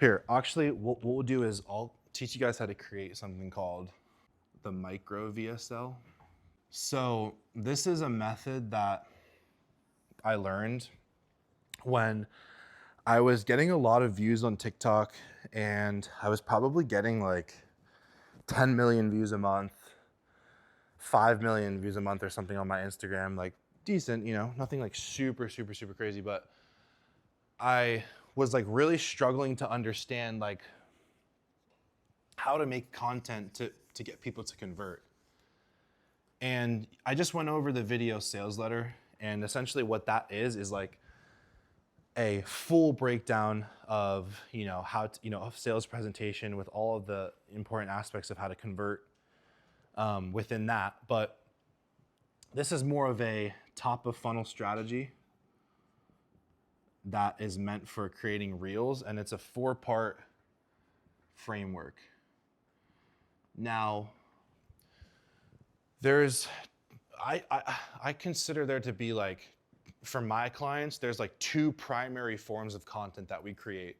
Here, actually, what we'll do is I'll teach you guys how to create something called the micro VSL. So this is a method that I learned when I was getting a lot of views on TikTok, and I was probably getting like 10 million views a month, 5 million views a month or something on my Instagram, like decent, you know, nothing like super crazy, but I was like really struggling to understand like how to make content to get people to convert. And I just went over the video sales letter, and essentially what that is like a full breakdown of, you know, how to, you know, a sales presentation with all of the important aspects of how to convert within that. But this is more of a top of funnel strategy that is meant for creating reels, and it's a 4-part framework. Now, I consider there to be like, for my clients, there's like 2 primary forms of content that we create.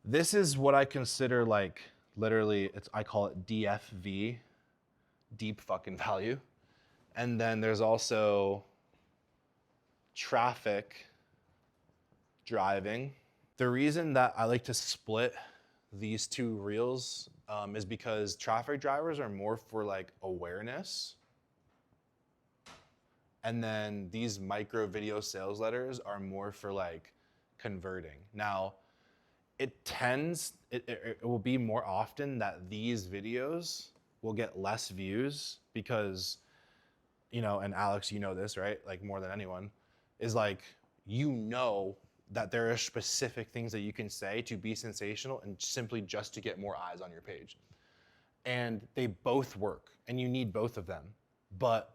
This is what I consider like literally, I call it DFV, deep fucking value. And then there's also traffic driving. The reason that I like to split these 2 reels is because traffic drivers are more for like awareness. And then these micro video sales letters are more for like converting. Now, it will be more often that these videos will get less views because, you know, and Alex, you know this, right? Like more than anyone, is like, you know that there are specific things that you can say to be sensational and simply just to get more eyes on your page. And they both work, and you need both of them. But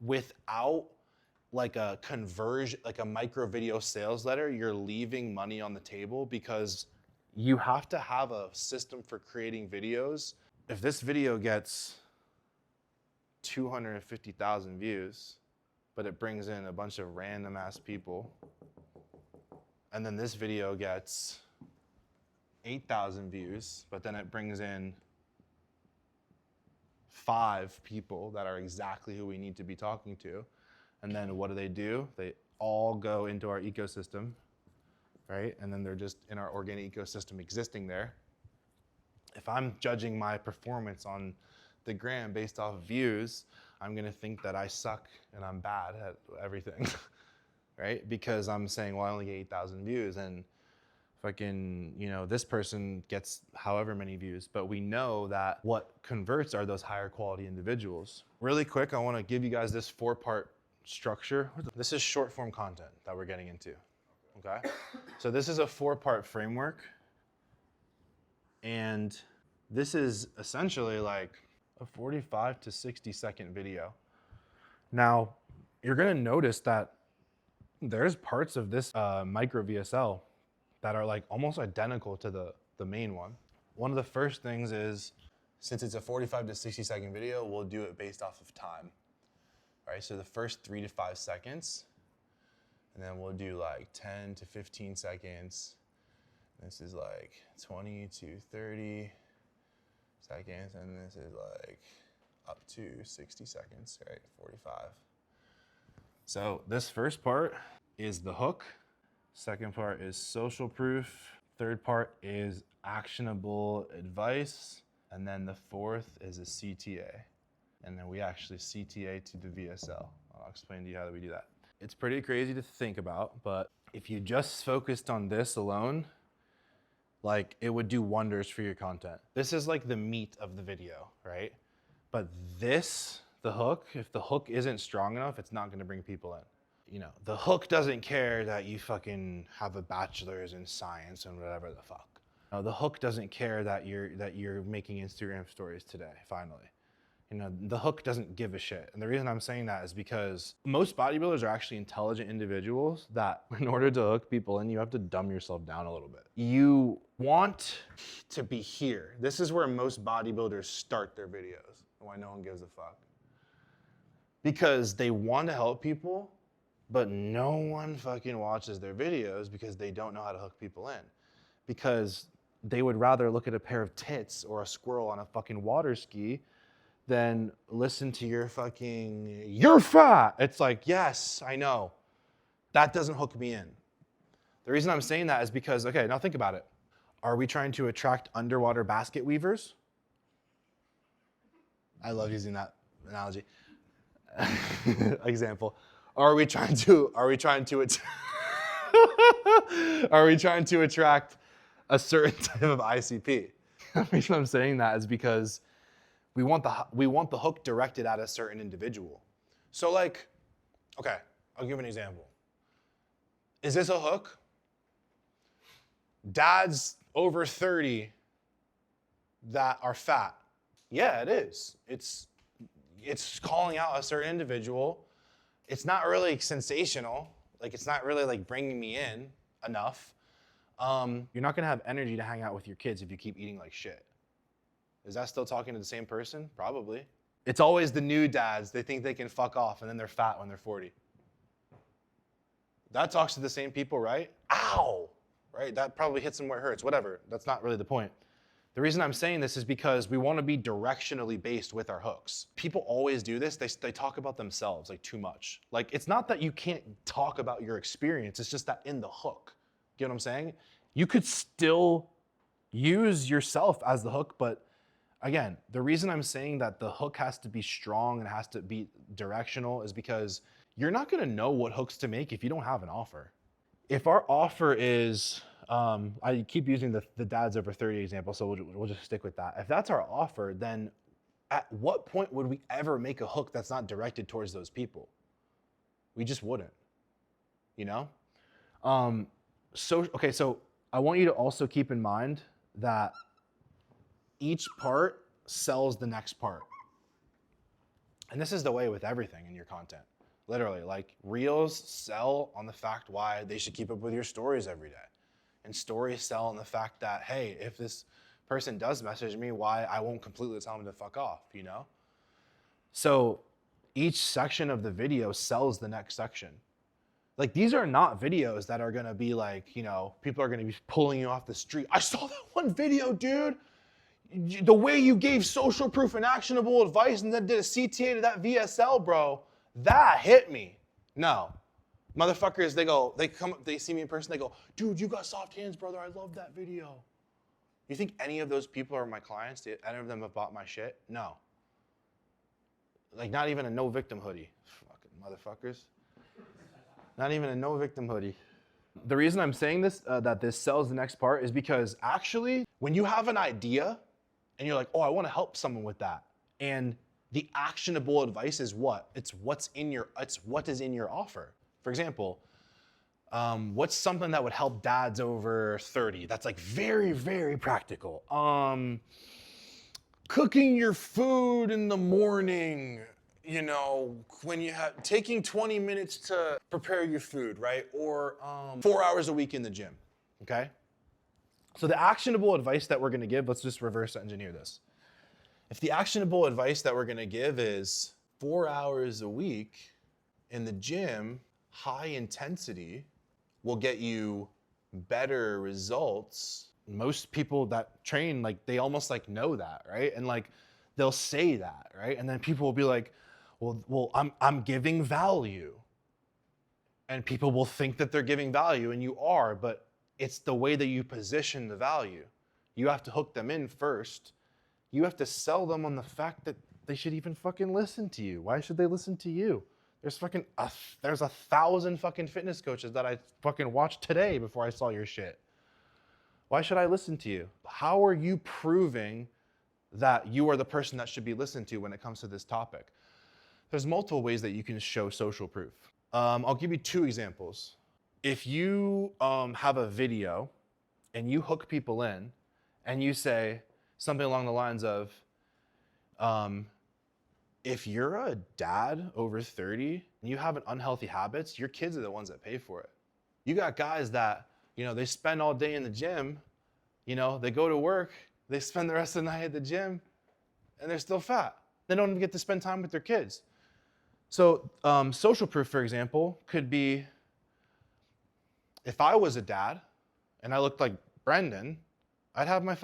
without like a conversion, like a micro video sales letter, you're leaving money on the table because you have to have a system for creating videos. If this video gets 250,000 views, but it brings in a bunch of random ass people, and then this video gets 8,000 views, but then it brings in 5 people that are exactly who we need to be talking to. And then what do? They all go into our ecosystem, right? And then they're just in our organic ecosystem existing there. If I'm judging my performance on the gram based off of views, I'm gonna think that I suck and I'm bad at everything, right? Because I'm saying, well, I only get 8,000 views, and fucking, you know, this person gets however many views. But we know that what converts are those higher quality individuals. Really quick, I wanna give you guys this 4-part structure. This is short form content that we're getting into, okay? So this is a 4-part framework. And this is essentially like a 45 to 60 second video. Now, you're gonna notice that there's parts of this micro VSL that are like almost identical to the main one. One of the first things is, since it's a 45 to 60 second video, we'll do it based off of time. All right, so the first 3 to 5 seconds, and then we'll do like 10 to 15 seconds. This is like 20 to 30 seconds, and this is like up to 60 seconds, right? 45. So this first part is the hook. Second part is social proof. Third part is actionable advice. And then the fourth is a CTA. And then we actually CTA to the VSL. I'll explain to you how we do that. It's pretty crazy to think about, but if you just focused on this alone, like it would do wonders for your content. This is like the meat of the video, right? But this, the hook, if the hook isn't strong enough, it's not gonna bring people in. You know, the hook doesn't care that you fucking have a bachelor's in science and whatever the fuck. No, the hook doesn't care that you're making Instagram stories today, finally. You know, the hook doesn't give a shit. And the reason I'm saying that is because most bodybuilders are actually intelligent individuals that in order to hook people in, you have to dumb yourself down a little bit. You want to be here. This is where most bodybuilders start their videos, why no one gives a fuck. Because they want to help people, but no one fucking watches their videos because they don't know how to hook people in. because they would rather look at a pair of tits or a squirrel on a fucking water ski than listen to your fucking, you're fat. It's like, yes, I know. That doesn't hook me in. The reason I'm saying that is because, okay, now think about it. Are we trying to attract underwater basket weavers? I love using that analogy. Example. Are we trying to are we trying to attract a certain type of ICP? The reason I'm saying that is because we want the hook directed at a certain individual. So like, okay, I'll give an example. Is this a hook? Dads over 30 that are fat. Yeah, it is. It's calling out a certain individual. It's not really sensational. Like, it's not really like bringing me in enough. You're not gonna have energy to hang out with your kids if you keep eating like shit. Is that still talking to the same person? Probably. It's always the new dads. They think they can fuck off and then they're fat when they're 40. That talks to the same people, right? Ow! Right? That probably hits them where it hurts. Whatever. That's not really the point. The reason I'm saying this is because we want to be directionally based with our hooks. People always do this. They talk about themselves like too much. Like, it's not that you can't talk about your experience. It's just that in the hook. You know what I'm saying? You could still use yourself as the hook, but again, the reason I'm saying that the hook has to be strong and has to be directional is because you're not going to know what hooks to make if you don't have an offer. If our offer is, I keep using the dads over 30 example, so we'll just stick with that. If that's our offer, then at what point would we ever make a hook that's not directed towards those people? We just wouldn't, you know? So I want you to also keep in mind that each part sells the next part. And this is the way with everything in your content. Literally, like, reels sell on the fact why they should keep up with your stories every day. And stories sell on the fact that, hey, if this person does message me, why I won't completely tell them to fuck off, you know? So each section of the video sells the next section. Like, these are not videos that are gonna be like, you know, people are gonna be pulling you off the street. I saw that one video, dude. The way you gave social proof and actionable advice and then did a CTA to that VSL, bro, that hit me. No. Motherfuckers, they see me in person, they go, dude, you got soft hands, brother. I love that video. You think any of those people are my clients? Any of them have bought my shit? No. Like, not even a no victim hoodie. Fucking motherfuckers. Not even a no victim hoodie. The reason I'm saying this, that this sells the next part, is because actually, when you have an idea and you're like, oh, I want to help someone with that, and the actionable advice is what? It's what is in your offer. For example, what's something that would help dads over 30? That's like very, very practical. Cooking your food in the morning, you know, when you have, taking 20 minutes to prepare your food, right? Or 4 hours a week in the gym, okay? So the actionable advice that we're gonna give, let's just reverse engineer this. If the actionable advice that we're gonna give is 4 hours a week in the gym, high intensity will get you better results. Most people that train, like, they almost like know that, right? And like, they'll say that, right? And then people will be like, well, I'm giving value. And people will think that they're giving value, and you are, but it's the way that you position the value. You have to hook them in first. You have to sell them on the fact that they should even fucking listen to you. Why should they listen to you? There's 1,000 fucking fitness coaches that I fucking watched today before I saw your shit. Why should I listen to you? How are you proving that you are the person that should be listened to when it comes to this topic? There's multiple ways that you can show social proof. I'll give you 2 examples. If you have a video and you hook people in and you say something along the lines of, if you're a dad over 30 and you have an unhealthy habits, your kids are the ones that pay for it. You got guys that, you know, they spend all day in the gym, you know, they go to work, they spend the rest of the night at the gym, and they're still fat. They don't even get to spend time with their kids. So social proof, for example, could be, if I was a dad and I looked like Brendan, I'd have my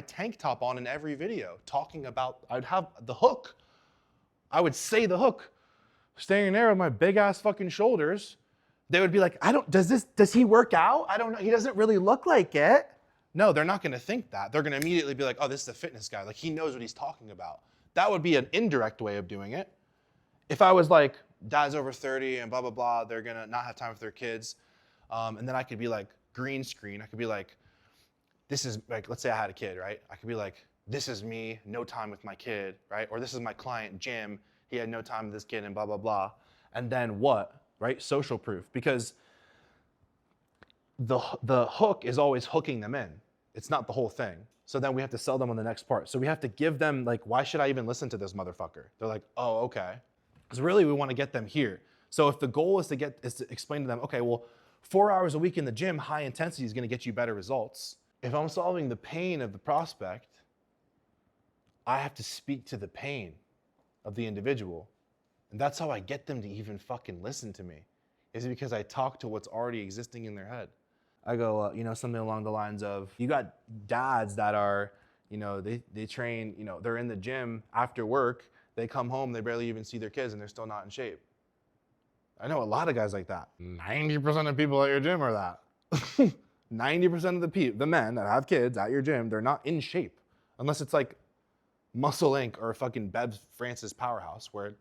tank top on in every video talking about, I'd have the hook. I would say the hook. Standing there with my big ass fucking shoulders, they would be like, does he work out? I don't know, he doesn't really look like it. No, they're not gonna think that. They're gonna immediately be like, oh, this is a fitness guy. Like, he knows what he's talking about. That would be an indirect way of doing it. If I was like, dad's over 30 and blah, blah, blah, they're gonna not have time for their kids. And then I could be like, green screen. I could be like, this is like, let's say I had a kid, right? I could be like, this is me, no time with my kid, right? Or this is my client, Jim. He had no time with this kid and blah, blah, blah. And then what, right? Social proof. Because the hook is always hooking them in. It's not the whole thing. So then we have to sell them on the next part. So we have to give them like, why should I even listen to this motherfucker? They're like, oh, okay. Because really we want to get them here. So if the goal is to explain to them, okay, well, 4 hours a week in the gym, high intensity is going to get you better results. If I'm solving the pain of the prospect, I have to speak to the pain of the individual. And that's how I get them to even fucking listen to me, is because I talk to what's already existing in their head. I go, something along the lines of, you got dads that are, they train, they're in the gym after work, they come home, they barely even see their kids and they're still not in shape. I know a lot of guys like that. 90% of people at your gym are that. 90% of the men that have kids at your gym, they're not in shape. Unless it's like Muscle Inc. or fucking Bev Francis Powerhouse, where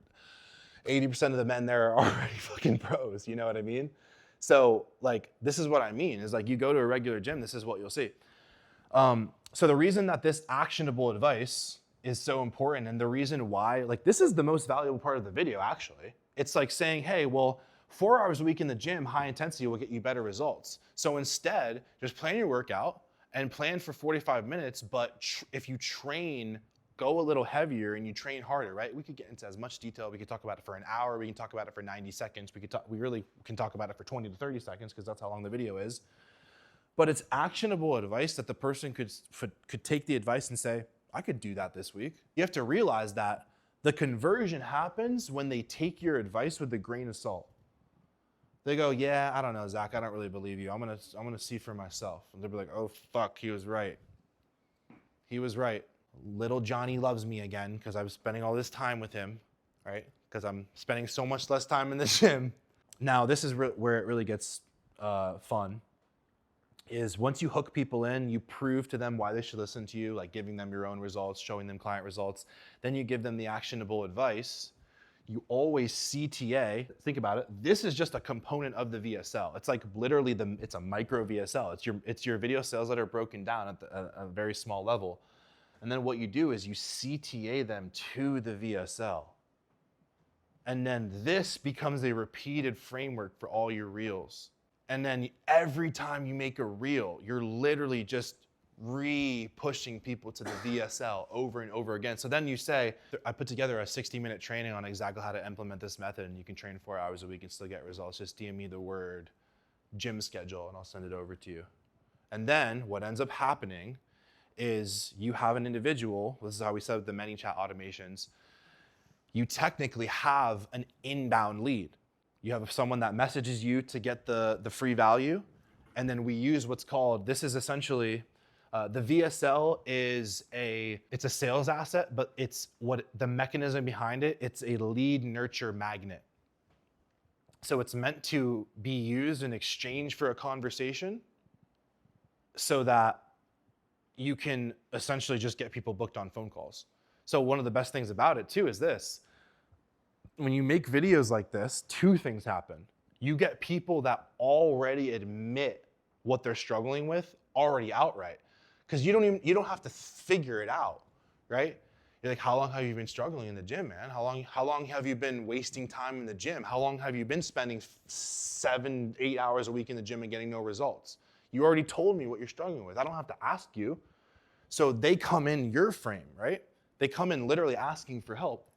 80% of the men there are already fucking pros, you know what I mean? So like, this is what I mean, is like, you go to a regular gym, this is what you'll see. So the reason that this actionable advice is so important, and the reason why, like, this is the most valuable part of the video, actually. It's like saying, hey, well, 4 hours a week in the gym, high intensity will get you better results. So instead, just plan your workout and plan for 45 minutes, but if you train, go a little heavier and you train harder, right? We could get into as much detail. We could talk about it for an hour. We can talk about it for 90 seconds. We really can talk about it for 20 to 30 seconds because that's how long the video is. But it's actionable advice that the person could take the advice and say, I could do that this week. You have to realize that the conversion happens when they take your advice with a grain of salt. They go, yeah, I don't know, Zach, I don't really believe you. I'm gonna see for myself. And they'll be like, oh, fuck, he was right. He was right. Little Johnny loves me again because I'm spending all this time with him, right? Because I'm spending so much less time in the gym. Now, this is where it really gets fun, is once you hook people in, you prove to them why they should listen to you, like giving them your own results, showing them client results. Then you give them the actionable advice. You always CTA, think about it. This is just a component of the VSL. It's like literally it's a micro VSL. It's your video sales that are broken down at a very small level. And then what you do is you CTA them to the VSL. And then this becomes a repeated framework for all your reels. And then every time you make a reel, you're literally just re-pushing people to the VSL over and over again. So then you say, I put together a 60-minute training on exactly how to implement this method, and you can train 4 hours a week and still get results. Just DM me the word gym schedule and I'll send it over to you. And then what ends up happening is you have an individual, this is how we set up the ManyChat automations, you technically have an inbound lead. You have someone that messages you to get the free value, and then we use what's called, this is essentially, the VSL is it's a sales asset, but it's what the mechanism behind it, it's a lead nurture magnet. So it's meant to be used in exchange for a conversation so that you can essentially just get people booked on phone calls. So one of the best things about it too is this. When you make videos like this, two things happen. You get people that already admit what they're struggling with already outright. Because you don't have to figure it out, right? You're like, how long have you been struggling in the gym, man? How long have you been wasting time in the gym? How long have you been spending 7, 8 hours a week in the gym and getting no results? You already told me what you're struggling with. I don't have to ask you. So they come in your frame, right? They come in literally asking for help.